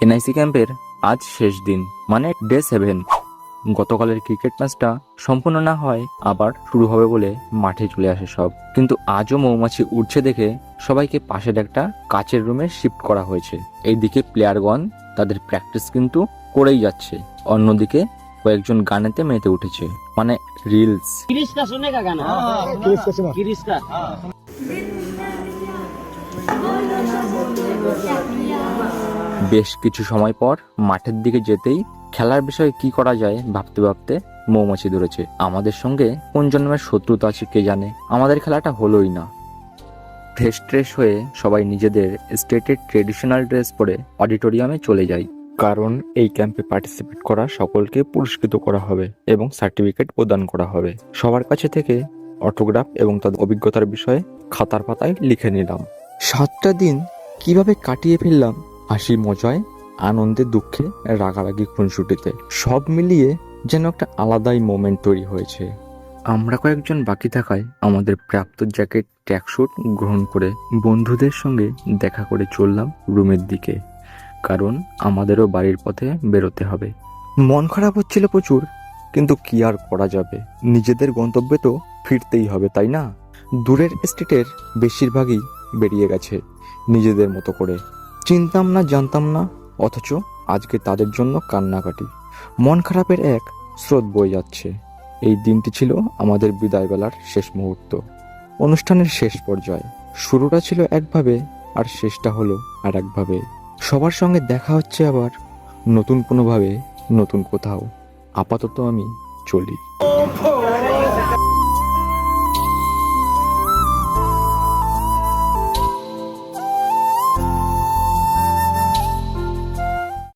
NIC ক্যাম্পের আজ শেষ দিন, মানে ডে 7। গতকালের ক্রিকেট ম্যাচটা সম্পূর্ণ না হয় আবার শুরু হবে বলে মাঠে চলে আসে সব, কিন্তু আজও মৌমাছি উড়ছে দেখে সবাইকে পাশের একটা কাচের রুমে শিফট করা হয়েছে। এইদিকে প্লেয়ারগণ তাদের প্র্যাকটিস কিন্তু করেই যাচ্ছে, অন্যদিকে কয়েকজন গানেতে মেতে উঠেছে, মানে রিলস। বেশ কিছু সময় পর মাঠের দিকে যেতেই খেলার বিষয়ে কি করা যায় ভাবতে ভাবতে মৌমাছি ধরেছে। আমাদের সঙ্গে কোন জন্মের শত্রুতা আছে কে জানে, আমাদের খেলাটা হলোই না। ফ্রেশ ট্রেশ হয়ে সবাই নিজেদের স্টেটের ট্রেডিশনাল ড্রেস পরে অডিটোরিয়ামে চলে যায়, কারণ এই ক্যাম্পে পার্টিসিপেট করা সকলকে পুরস্কৃত করা হবে এবং সার্টিফিকেট প্রদান করা হবে। সবার কাছে থেকে অটোগ্রাফ এবং তাদের অভিজ্ঞতার বিষয়ে খাতার পাতায় লিখে নিলাম। 7টা দিন কিভাবে কাটিয়ে ফেললাম, হাসি মজায়, আনন্দে দুঃখে, রাগারাগি খুনসুটিতে, সব মিলিয়ে যেন একটা আলাদাই মোমেন্ট তৈরি হয়েছে। আমরা কয়েকজন বাকি থাকায় আমাদের প্রাপ্ত জ্যাকেট ট্র্যাকস্যুট গ্রহণ করে বন্ধুদের সঙ্গে দেখা করে চললাম রুমের দিকে, কারণ আমাদেরও বাড়ির পথে বেরোতে হবে। মন খারাপ হচ্ছিল প্রচুর, কিন্তু কি আর করা যাবে, নিজেদের গন্তব্যে তো ফিরতেই হবে, তাই না? দূরের স্টেটের বেশিরভাগই বেরিয়ে গেছে নিজেদের মতো করে, চিনতাম না জানতাম না, অথচ আজকে তাদের জন্য কান্নাকাটি, মন খারাপের এক স্রোত বয়ে যাচ্ছে। এই দিনটি ছিল আমাদের বিদায়বেলার শেষ মুহূর্ত, অনুষ্ঠানের শেষ পর্যায়ে। শুরুটা ছিল একভাবে আর শেষটা হলো আর একভাবে। সবার সঙ্গে দেখা হচ্ছে আবার নতুন কোনোভাবে, নতুন কোথাও। আপাতত আমি চলি।